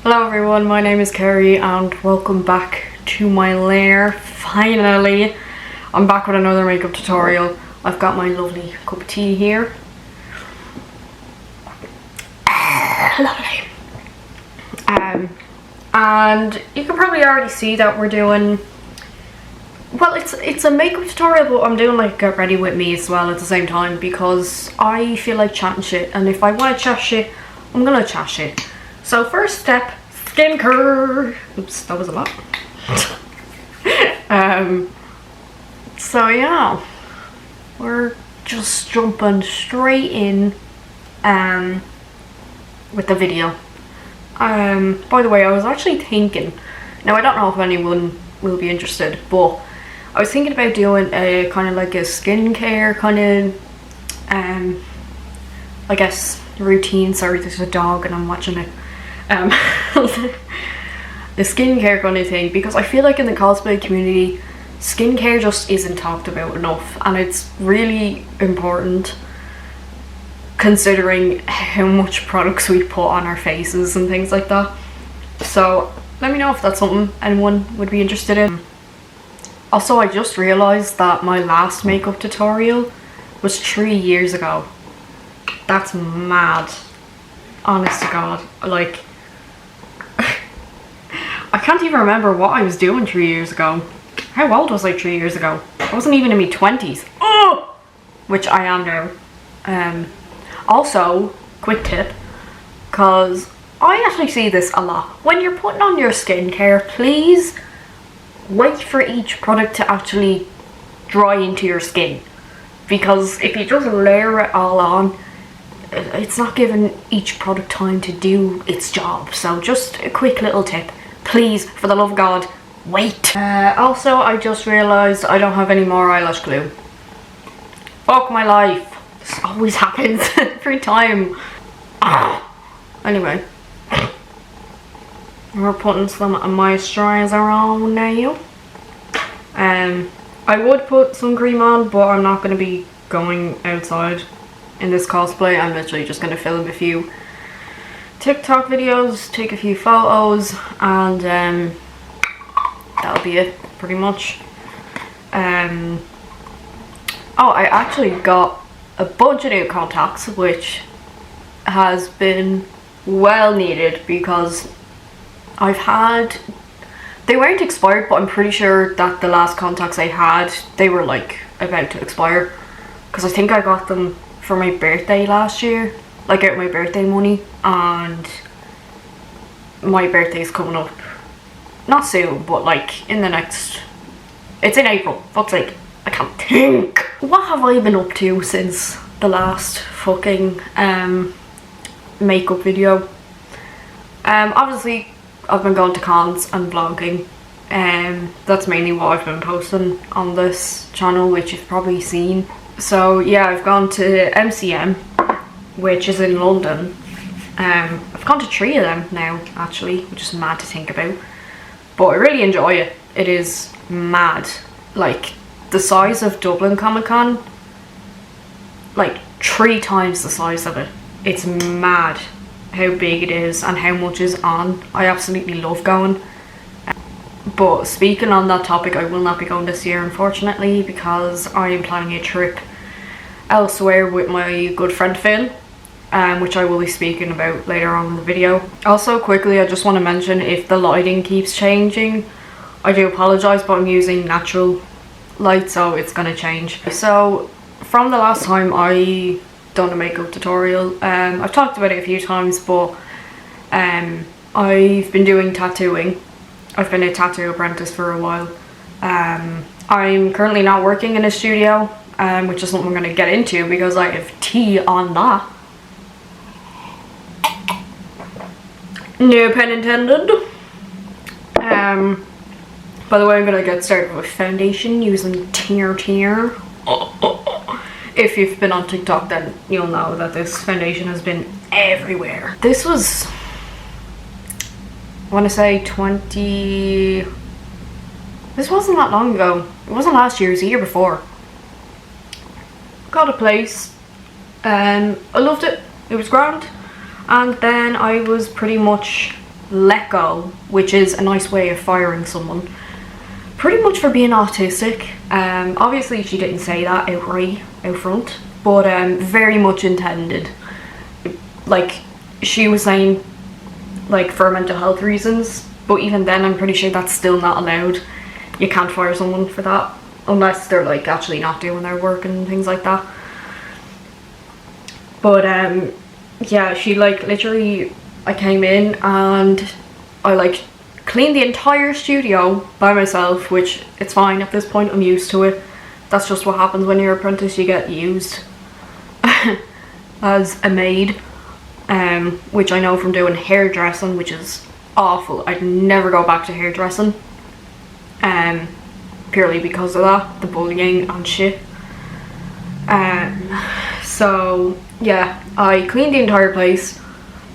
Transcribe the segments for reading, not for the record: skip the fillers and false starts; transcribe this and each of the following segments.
Hello everyone, my name is Kerry and welcome back to my lair. Finally, I'm back with another makeup tutorial. I've got my lovely cup of tea here. Lovely. And you can probably already see that we're doing, well, it's a makeup tutorial, but I'm doing like get ready with me as well at the same time because I feel like chatting shit, and if I want to chat shit, I'm gonna chat shit. So first step, skincare. Oops, that was a lot. So yeah, we're just jumping straight in with the video. By the way, I was actually thinking, now I don't know if anyone will be interested, but I was thinking about doing a kind of like a skincare kind of I guess routine. Sorry, there's a dog and I'm watching it. The skincare kind of thing, because I feel like in the cosplay community skincare just isn't talked about enough, and it's really important considering how much products we put on our faces and things like that. So let me know if that's something anyone would be interested in. Also, I just realized that my last makeup tutorial was 3 years ago. That's mad, honest to God. Like, I can't even remember what I was doing 3 years ago. How old was I 3 years ago? I wasn't even in my 20s. Oh! Which I am now. Also, quick tip, because I actually see this a lot. When you're putting on your skincare, please wait for each product to actually dry into your skin. Because if you just layer it all on, it's not giving each product time to do its job. So just a quick little tip. Please, for the love of God, wait. Also, I just realised I don't have any more eyelash glue. Fuck my life. This always happens every time. Anyway, we're putting some moisturiser on now. I would put some cream on, but I'm not going to be going outside in this cosplay. I'm literally just going to film a few TikTok videos, take a few photos, and that'll be it pretty much. Oh, I actually got a bunch of new contacts, which has been well needed because I've had, they weren't expired, but I'm pretty sure that the last contacts I had, they were like about to expire, because I think I got them for my birthday last year, like out my birthday money, and my birthday's coming up, not soon, but like in the next, it's in April, fuck's sake, I can't think. What have I been up to since the last fucking makeup video? Obviously I've been going to cons and vlogging, that's mainly what I've been posting on this channel, which you've probably seen. So yeah, I've gone to MCM, which is in London. I've gone to 3 of them now actually, which is mad to think about, but I really enjoy it. It is mad, like the size of Dublin Comic Con, like 3 times the size of it. It's mad how big it is and how much is on. I absolutely love going. But speaking on that topic, I will not be going this year unfortunately, because I am planning a trip elsewhere with my good friend Phil, which I will be speaking about later on in the video. Also quickly, I just want to mention, if the lighting keeps changing, I do apologise, but I'm using natural light, so it's gonna change. So from the last time I done a makeup tutorial, I've talked about it a few times, but I've been doing tattooing. I've been a tattoo apprentice for a while. I'm currently not working in a studio, which is something I'm going to get into because I have tea on that. No pun intended. By the way, I'm going to get started with foundation using Tier. If you've been on TikTok, then you'll know that this foundation has been everywhere. This was, I want to say this wasn't that long ago. It wasn't last year, it was the year before. Got a place, I loved it, it was grand, and then I was pretty much let go, which is a nice way of firing someone, pretty much for being autistic. Obviously she didn't say that outright, out front, but very much intended. Like, she was saying, like, for mental health reasons, but even then I'm pretty sure that's still not allowed. You can't fire someone for that unless they're like actually not doing their work and things like that. But yeah, she like literally, I came in and I like cleaned the entire studio by myself, which it's fine at this point, I'm used to it. That's just what happens when you're an apprentice, you get used as a maid, which I know from doing hairdressing, which is awful. I'd never go back to hairdressing, purely because of that, the bullying and shit. So yeah, I cleaned the entire place,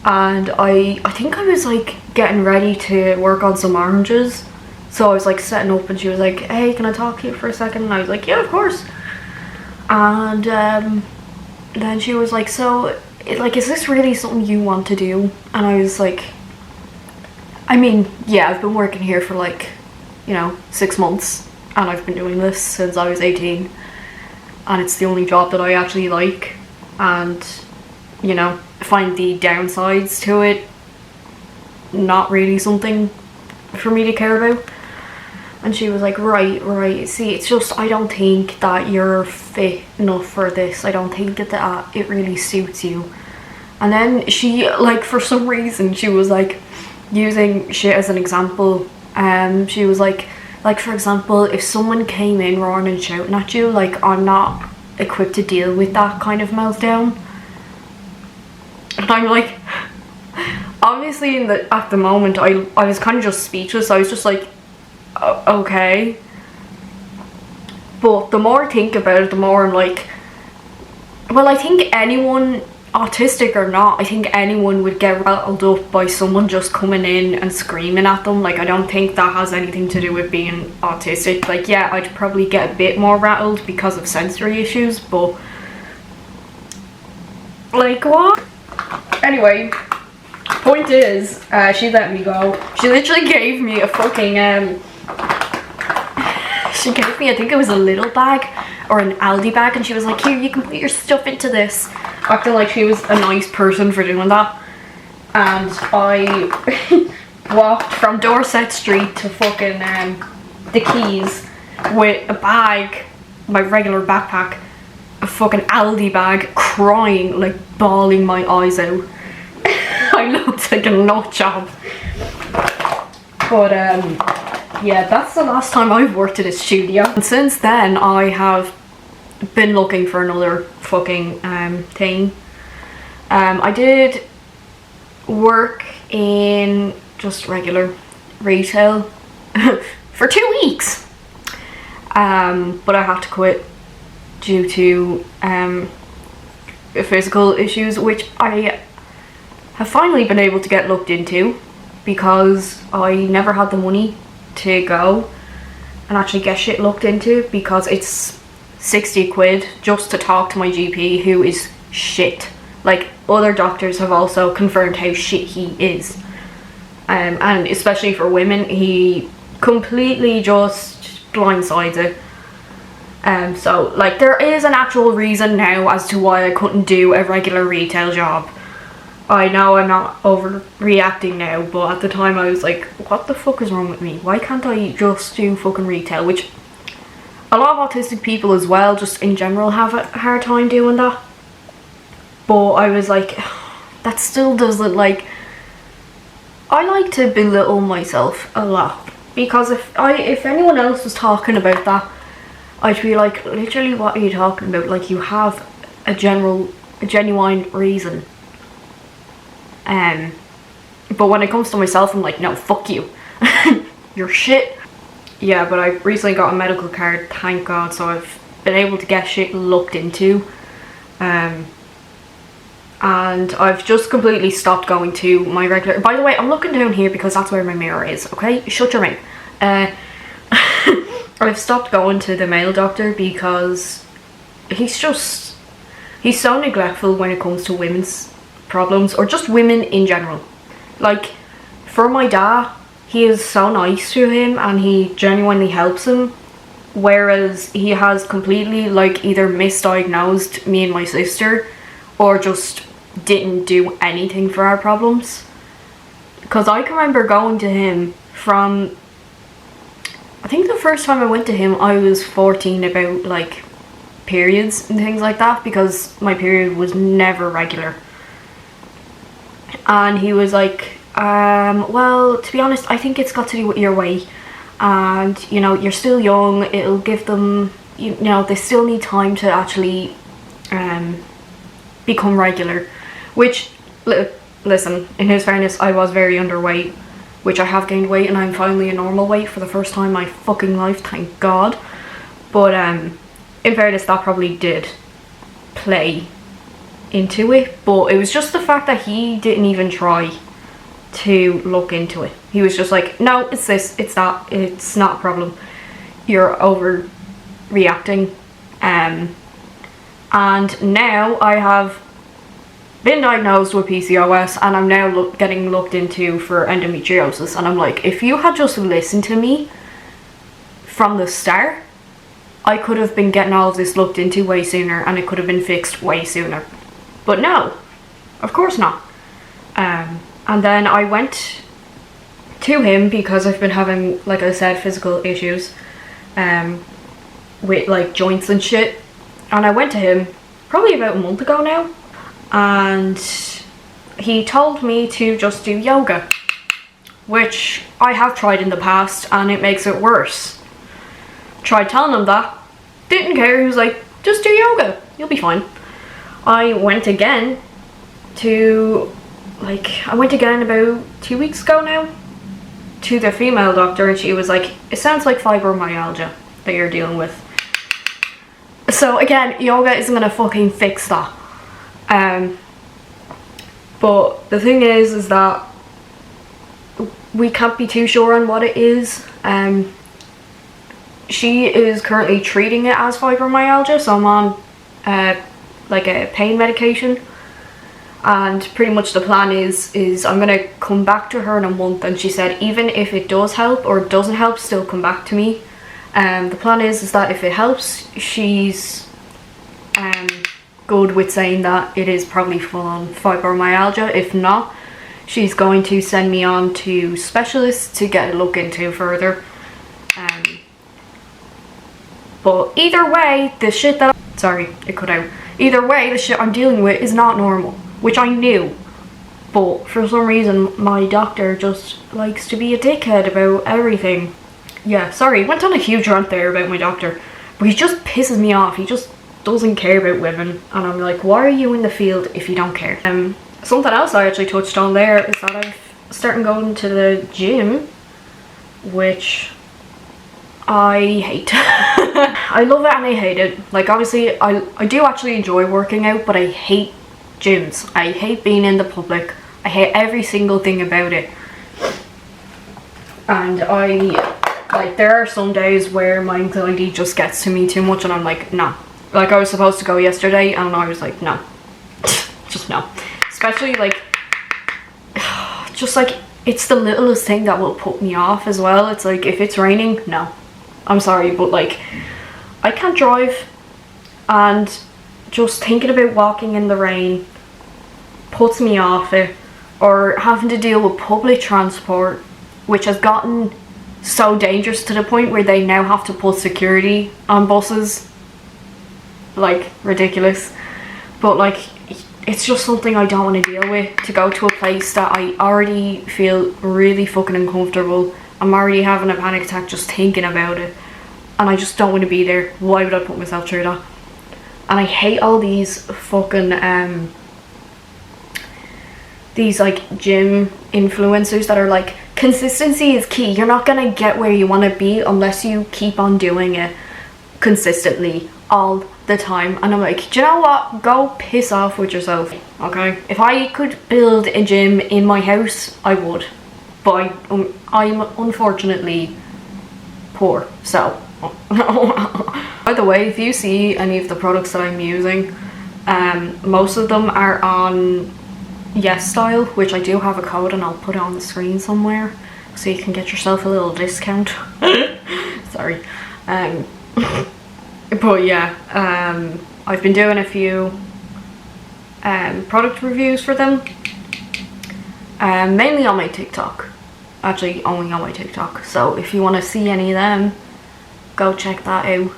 and I think I was like getting ready to work on some oranges, so I was like setting up and she was like, hey, can I talk to you for a second? And I was like, yeah, of course. And then she was like, so like, is this really something you want to do? And I was like, I mean, yeah, I've been working here for like, you know, 6 months, and I've been doing this since I was 18, and it's the only job that I actually like, and, you know, find the downsides to it not really something for me to care about. And she was like, right, see, it's just, I don't think that you're fit enough for this. I don't think that it really suits you. And then she, like, for some reason, she was like using shit as an example. She was like, for example, if someone came in roaring and shouting at you, like, I'm not equipped to deal with that kind of meltdown. And I'm like, obviously at the moment I was kind of just speechless. I was just like, okay. But the more I think about it, the more I'm like, well, I think anyone, autistic or not, I think anyone would get rattled up by someone just coming in and screaming at them. Like, I don't think that has anything to do with being autistic. Like, yeah, I'd probably get a bit more rattled because of sensory issues, but like, what? Anyway, point is, she let me go. She literally gave me a fucking she gave me, I think it was a little bag or an Aldi bag, and she was like, here, you can put your stuff into this, acting like she was a nice person for doing that. And I walked from Dorset Street to fucking the Keys with a bag, my regular backpack, a fucking Aldi bag, crying, like bawling my eyes out. I looked like a nut job. But yeah, that's the last time I've worked at a studio. And since then I have been looking for another fucking thing. I did work in just regular retail for 2 weeks, but I had to quit due to physical issues, which I have finally been able to get looked into, because I never had the money to go and actually get shit looked into, because it's 60 quid just to talk to my GP, who is shit. Like, other doctors have also confirmed how shit he is, and especially for women, he completely just blindsides it. So like, there is an actual reason now as to why I couldn't do a regular retail job. I know I'm not overreacting now, but at the time I was like, what the fuck is wrong with me? Why can't I just do fucking retail? Which a lot of autistic people as well, just in general, have a hard time doing that. But I was like, that still doesn't, like, I like to belittle myself a lot, because if anyone else was talking about that, I'd be like, literally, what are you talking about? Like, you have a genuine reason. But when it comes to myself, I'm like, no, fuck you. You're shit. Yeah, but I recently got a medical card, thank God, so I've been able to get shit looked into. And I've just completely stopped going to my regular... By the way, I'm looking down here because that's where my mirror is, okay? Shut your mouth. I've stopped going to the male doctor because he's so neglectful when it comes to women's problems, or just women in general. Like, for my dad, he is so nice to him and he genuinely helps him, whereas he has completely like either misdiagnosed me and my sister or just didn't do anything for our problems. Because I can remember going to him from, I think the first time I went to him I was 14, about like periods and things like that, because my period was never regular. And he was like, well, to be honest, I think it's got to do with your weight, and you know, you're still young, it'll give them, you know, they still need time to actually become regular. Which, listen, in his fairness, I was very underweight, which I have gained weight and I'm finally a normal weight for the first time in my fucking life, thank God. But in fairness, that probably did play into it, but it was just the fact that he didn't even try to look into it. He was just like, no, it's this, it's that, it's not a problem, you're overreacting. And now I have been diagnosed with PCOS and I'm now getting looked into for endometriosis, and I'm like, if you had just listened to me from the start, I could have been getting all of this looked into way sooner and it could have been fixed way sooner. But no, of course not. And then I went to him because I've been having, like I said, physical issues with like joints and shit. And I went to him probably about a month ago now, and he told me to just do yoga, which I have tried in the past and it makes it worse. Tried telling him that, didn't care. He was like, just do yoga, you'll be fine. I went again about 2 weeks ago now to the female doctor, and she was like, it sounds like fibromyalgia that you're dealing with. So again, yoga isn't gonna fucking fix that. But the thing is that we can't be too sure on what it is. She is currently treating it as fibromyalgia, so I'm on like a pain medication, and pretty much the plan is I'm gonna come back to her in a month, and she said even if it does help or doesn't help, still come back to me. The plan is that if it helps, she's good with saying that it is probably full-on fibromyalgia. If not, she's going to send me on to specialists to get a look into further. But either way, the shit that either way, the shit I'm dealing with is not normal, which I knew. But for some reason, my doctor just likes to be a dickhead about everything. Yeah, sorry, went on a huge rant there about my doctor, but he just pisses me off. He just doesn't care about women, and I'm like, why are you in the field if you don't care? Something else I actually touched on there is that I've started going to the gym, which I hate. I love it and I hate it. Like, obviously I do actually enjoy working out, but I hate gyms. I hate being in the public. I hate every single thing about it. And there are some days where my anxiety just gets to me too much and I'm like, nah. Like, I was supposed to go yesterday and I was like, no. Just no. Especially like, just like, it's the littlest thing that will put me off as well. It's like, if it's raining, no. I'm sorry, but like, I can't drive, and just thinking about walking in the rain puts me off it, or having to deal with public transport, which has gotten so dangerous to the point where they now have to put security on buses. Like, ridiculous. But like, it's just something I don't want to deal with, to go to a place that I already feel really fucking uncomfortable. I'm already having a panic attack just thinking about it, and I just don't want to be there. Why would I put myself through that? And I hate all these fucking these like gym influencers that are like, consistency is key, you're not gonna get where you want to be unless you keep on doing it consistently all the time. And I'm like, do you know what, go piss off with yourself. Okay, if I could build a gym in my house, I would, but I'm unfortunately poor, so by the way, if you see any of the products that I'm using, most of them are on Yes Style, which I do have a code and I'll put it on the screen somewhere so you can get yourself a little discount. Sorry. But yeah, I've been doing a few product reviews for them, mainly on my TikTok. Actually, only on my TikTok. So if you want to see any of them, go check that out.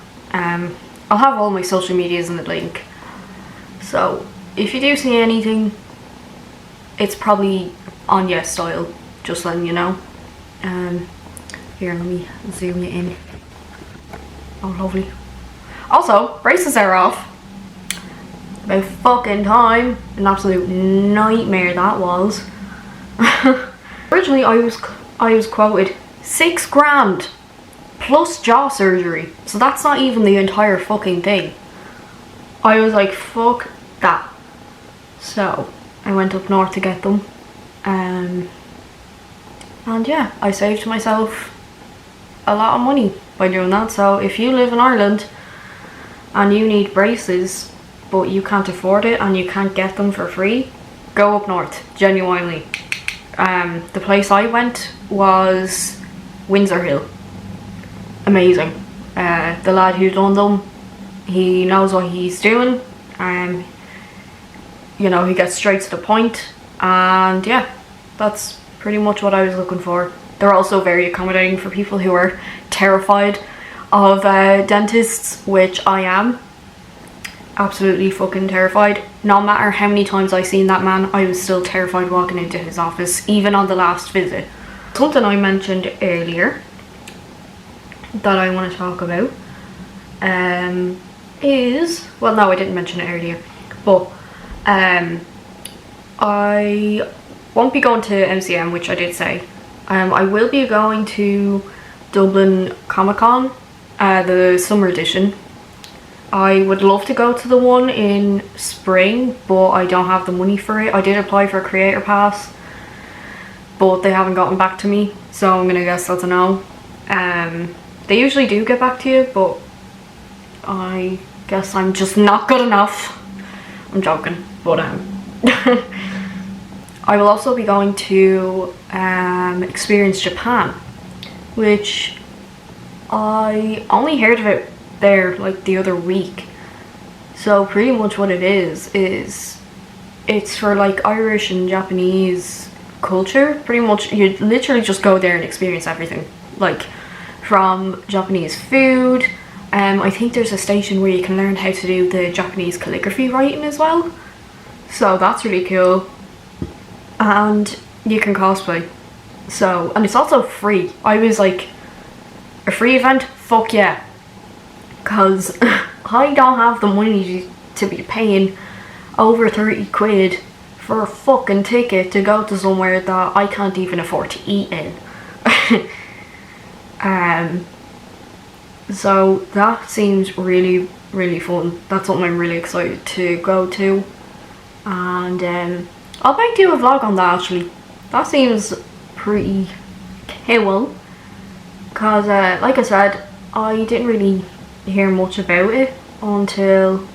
I'll have all my social medias in the link. So if you do see anything, it's probably on Yes Style, just letting you know. Here, let me zoom you in. Oh, lovely. Also, braces are off. About fucking time. An absolute nightmare that was. Originally, I was quoted £6,000 plus jaw surgery. So that's not even the entire fucking thing. I was like, fuck that. So I went up north to get them. And yeah, I saved myself a lot of money by doing that. So if you live in Ireland and you need braces but you can't afford it and you can't get them for free, go up north, genuinely. The place I went was Windsor Hill. Amazing. The lad who done them, he knows what he's doing. You know, he gets straight to the point, and yeah, that's pretty much what I was looking for. They're also very accommodating for people who are terrified of dentists, which I am. Absolutely fucking terrified. No matter how many times I've seen that man, I was still terrified walking into his office, even on the last visit. Something I mentioned earlier that I want to talk about is, well, no, I didn't mention it earlier, but I won't be going to MCM, which I did say. I will be going to Dublin Comic Con, the summer edition. I would love to go to the one in spring, but I don't have the money for it. I did apply for a creator pass, but they haven't gotten back to me, so I'm gonna guess that's a no. They usually do get back to you, but I guess I'm just not good enough. I'm joking, but I will also be going to Experience Japan, which I only heard of it there like the other week. So pretty much what it is it's for like Irish and Japanese culture. Pretty much you literally just go there and experience everything, like from Japanese food. I think there's a station where you can learn how to do the Japanese calligraphy writing as well, so that's really cool. And you can cosplay, so, and it's also free. I was like, a free event? Fuck yeah, because I don't have the money to be paying over 30 quid for a fucking ticket to go to somewhere that I can't even afford to eat in. So that seems really, really fun. That's something I'm really excited to go to, and I might do a vlog on that actually. That seems pretty cool, because like I said, I didn't really hear much about it until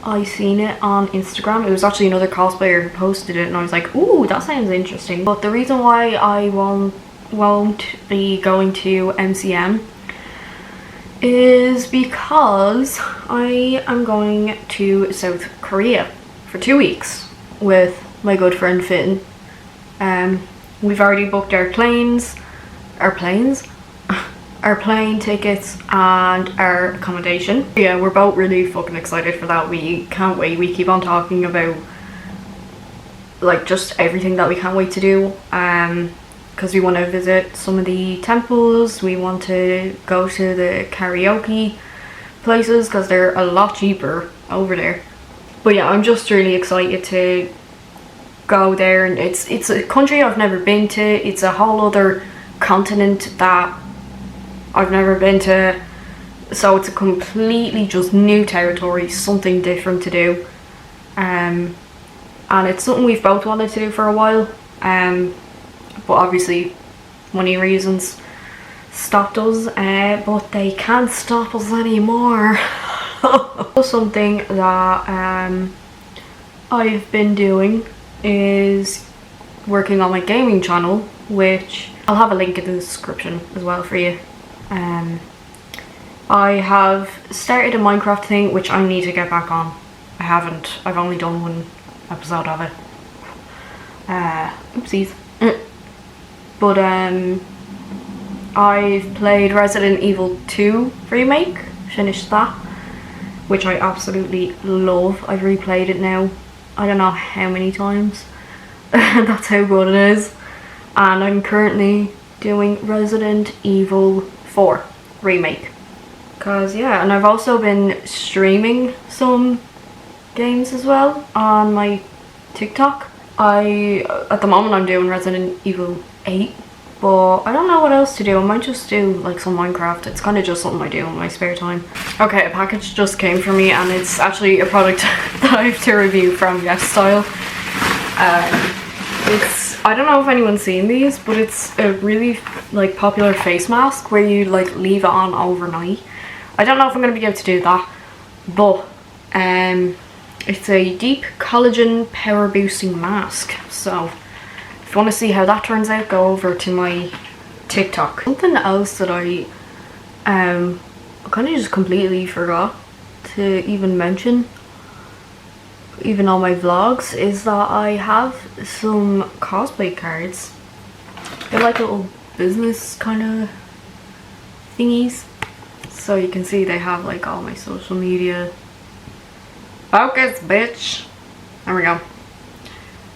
I seen it on Instagram. It was actually another cosplayer who posted it, and I was like, ooh, that sounds interesting. But the reason why I won't be going to MCM is because I am going to South Korea for 2 weeks with my good friend Finn. We've already booked our plane tickets and our accommodation. Yeah, we're both really fucking excited for that. We can't wait. We keep on talking about like just everything that we can't wait to do, because we want to visit some of the temples. We want to go to the karaoke places because they're a lot cheaper over there. But yeah, I'm just really excited to go there, and it's a country I've never been to. It's a whole other continent that I've never been to, so it's a completely just new territory, something different to do, and it's something we've both wanted to do for a while, but obviously money reasons stopped us, but they can't stop us anymore. Something that I've been doing is working on my gaming channel, which I'll have a link in the description as well for you. I have started a Minecraft thing which I need to get back on. I haven't. I've only done one episode of it. Oopsies. But I've played Resident Evil 2 remake, finished that, which I absolutely love. I've replayed it now, I don't know how many times. That's how good it is. And I'm currently doing Resident Evil 4 remake. Cause yeah, and I've also been streaming some games as well on my TikTok. At the moment I'm doing Resident Evil 8, but I don't know what else to do. I might just do like some Minecraft. It's kind of just something I do in my spare time. Okay, a package just came for me and it's actually a product that I have to review from Yes Style. I don't know if anyone's seen these, but it's a really like popular face mask where you like leave it on overnight. I don't know if I'm going to be able to do that, but it's a deep collagen power boosting mask. So if you want to see how that turns out, go over to my TikTok. Something else that I kind of just completely forgot to even mention, even on my vlogs, is that I have some cosplay cards. They're like little business kind of thingies. So you can see they have like all my social media. Focus, bitch. There we go.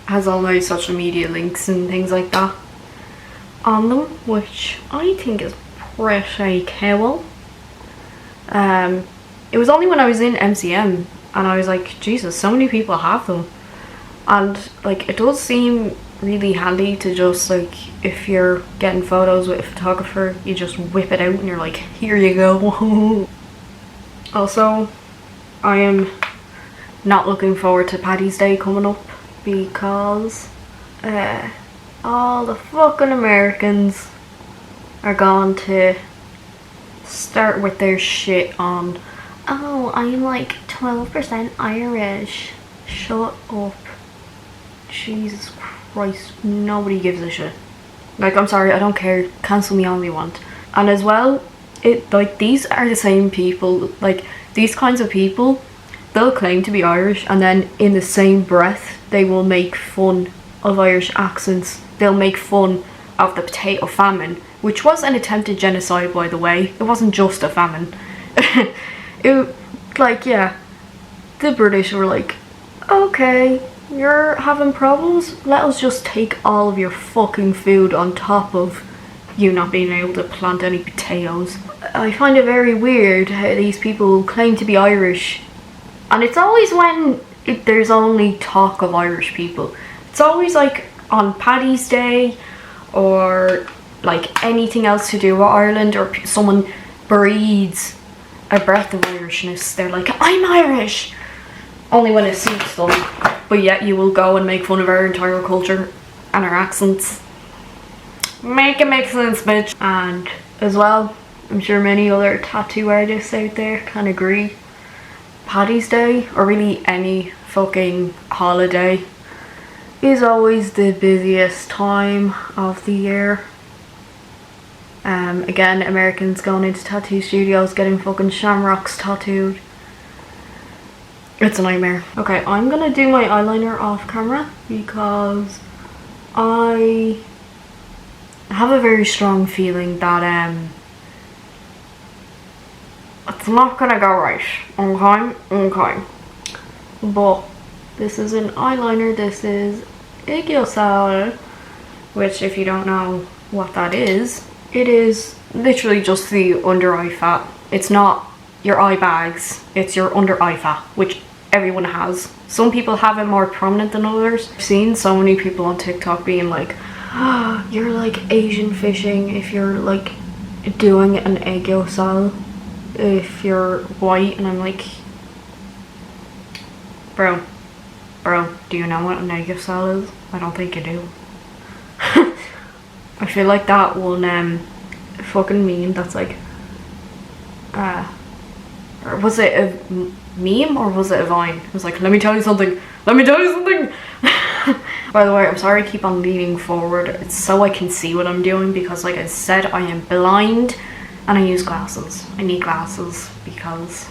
Has all my social media links and things like that on them, which I think is pretty cool. It was only when I was in MCM and I was like, Jesus, so many people have them. And like, it does seem really handy to just like, if you're getting photos with a photographer, you just whip it out and you're like, here you go. Also, I am not looking forward to Paddy's Day coming up because all the fucking Americans are going to start with their shit on, oh, I'm like 12% Irish. Shut up. Jesus Christ, nobody gives a shit. Like, I'm sorry, I don't care. Cancel me all you want. And as well, like, these are the same people, like, these kinds of people, they'll claim to be Irish and then in the same breath they will make fun of Irish accents. They'll make fun of the potato famine, which was an attempted genocide, by the way. It wasn't just a famine. Like, yeah, the British were like, okay, you're having problems, let us just take all of your fucking food on top of you not being able to plant any potatoes. I find it very weird how these people claim to be Irish, and it's always when there's only talk of Irish people. It's always like on Paddy's Day or like anything else to do with Ireland, or someone breathes a breath of Irishness, they're like, I'm Irish! Only when it suits them. But yet you will go and make fun of our entire culture and our accents. Make it make sense, bitch. And as well, I'm sure many other tattoo artists out there can agree, Paddy's Day, or really any fucking holiday, is always the busiest time of the year. Again, Americans going into tattoo studios getting fucking shamrocks tattooed. It's a nightmare. Okay, I'm gonna do my eyeliner off camera because I have a very strong feeling that it's not gonna go right. Okay. But this is an eyeliner. This is Igiosal, which, if you don't know what that is, it is literally just the under eye fat. It's not your eye bags, it's your under eye fat, which everyone has. Some people have it more prominent than others. I've seen so many people on TikTok being like, oh, you're like Asian fishing if you're like doing an Igiosal if you're white, and I'm like, bro, do you know what an Igiosal is? I don't think you do. I feel like that one fucking meme that's like, or was it a meme or was it a Vine? It was like, let me tell you something, Let me tell you something. By the way, I'm sorry I keep on leaning forward. It's so I can see what I'm doing because like I said, I am blind and I use glasses. I need glasses because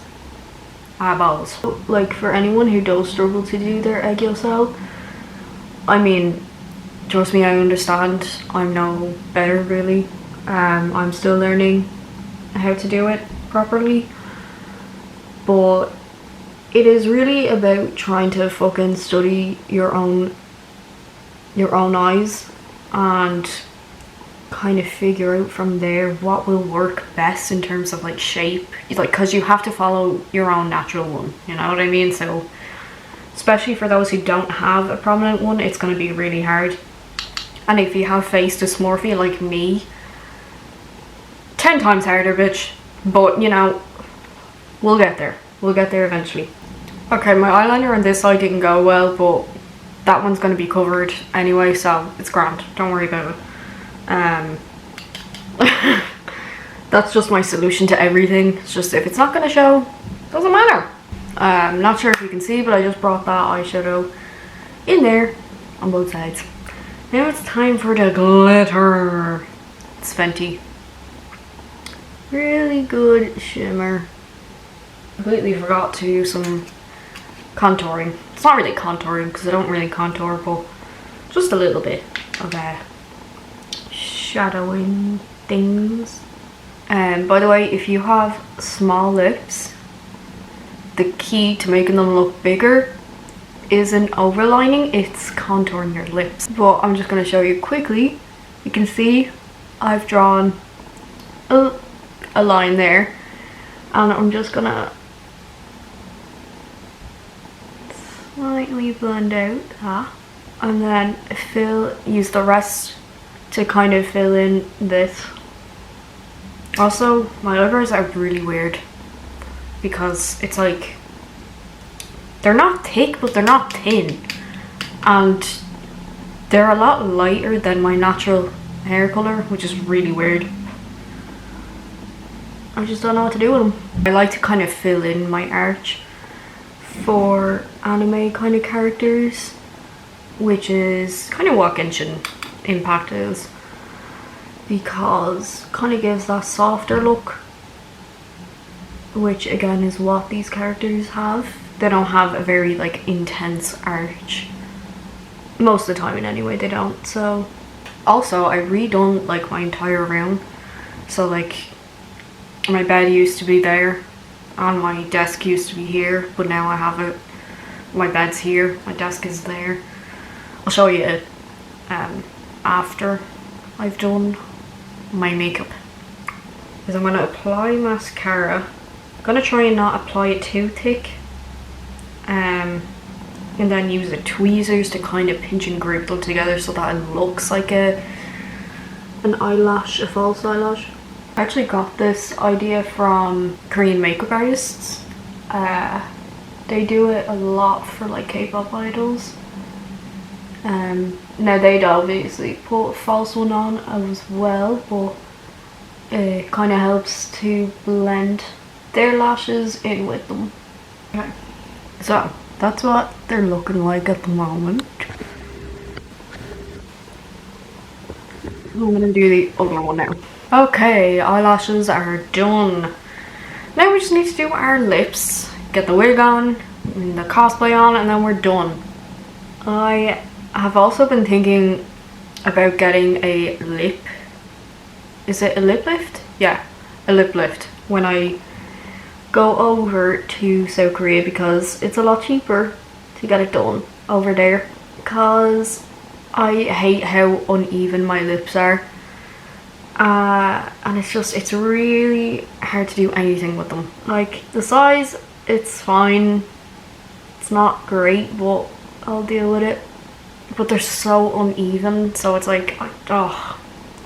I have balls. Like for anyone who does struggle to do their egg cell, I mean, trust me, I understand. I'm no better really. I'm still learning how to do it properly. But it is really about trying to fucking study your own eyes and kind of figure out from there what will work best in terms of like shape, like because you have to follow your own natural one, you know what I mean? So especially for those who don't have a prominent one, it's going to be really hard. And if you have face dysmorphia like me, 10 times harder, bitch. But you know, we'll get there eventually. Okay, my eyeliner on this side didn't go well, but that one's going to be covered anyway, so it's grand. Don't worry about it. That's just my solution to everything. It's just if it's not going to show, doesn't matter. I'm not sure if you can see, but I just brought that eyeshadow in there on both sides. Now it's time for the glitter. It's Fenty. Really good shimmer. Completely forgot to do some contouring. It's not really contouring because I don't really contour, but just a little bit of shadowing things. And by the way, if you have small lips, the key to making them look bigger isn't overlining, it's contouring your lips. But I'm just going to show you quickly. You can see I've drawn a line there, and I'm just gonna slightly blend out that, and then use the rest to kind of fill in this. Also, my eyebrows are really weird because it's like they're not thick but they're not thin, and they're a lot lighter than my natural hair color, which is really weird. I just don't know what to do with them. I like to kind of fill in my arch for anime kind of characters, which is kind of what Genshin Impact is, because kind of gives that softer look, which again is what these characters have. They don't have a very like intense arch most of the time, in any way they don't. So also I redone like my entire room, so like my bed used to be there and my desk used to be here, but now I have it, my bed's here, my desk is there. I'll show you it after I've done my makeup. Because I'm going to apply mascara. I'm going to try and not apply it too thick, and then use the tweezers to kind of pinch and group them together so that it looks like an eyelash, a false eyelash. I actually got this idea from Korean makeup artists. They do it a lot for like K-pop idols. Now they'd obviously put a false one on as well, but it kind of helps to blend their lashes in with them. Okay, so that's what they're looking like at the moment. I'm gonna do the other one now. Okay, eyelashes are done. Now we just need to do our lips, get the wig on, and the cosplay on, and then we're done. I have also been thinking about getting a lip. Is it a lip lift? Yeah, a lip lift when I go over to South Korea, because it's a lot cheaper to get it done over there, because I hate how uneven my lips are. And it's really hard to do anything with them. Like the size, it's fine, it's not great, but I'll deal with it. But they're so uneven, so it's like,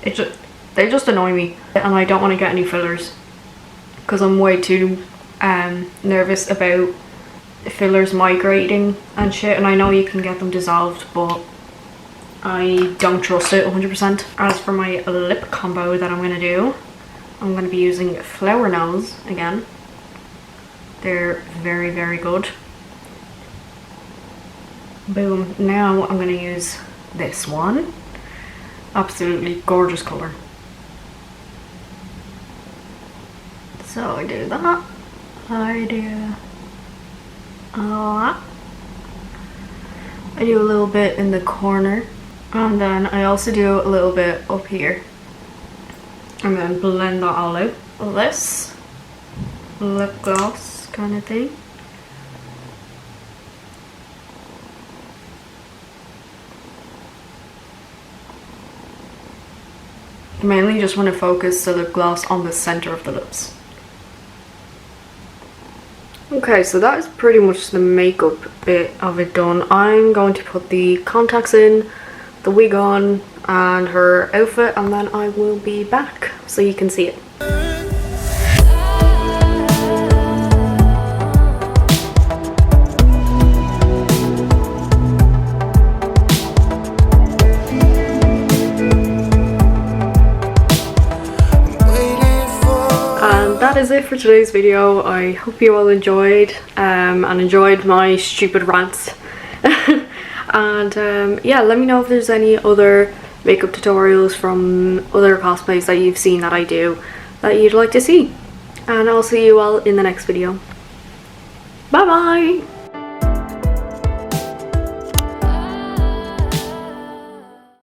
they just annoy me. And I don't want to get any fillers because I'm way too nervous about fillers migrating and shit. And I know you can get them dissolved, but I don't trust it 100%. As for my lip combo that I'm going to do, I'm going to be using Flower Nose again. They're very, very good. Boom. Now I'm going to use this one. Absolutely gorgeous colour. So I do that. I do that. I do a little bit in the corner. And then I also do a little bit up here. And then blend that all out. This lip gloss kind of thing. I mainly just want to focus the lip gloss on the center of the lips. Okay, so that is pretty much the makeup bit of it done. I'm going to put the contacts in, the wig on, and her outfit, and then I will be back so you can see it. That is it for today's video. I hope you all enjoyed and enjoyed my stupid rants. And yeah, let me know if there's any other makeup tutorials from other cosplays that you've seen that I do that you'd like to see. And I'll see you all in the next video. Bye bye!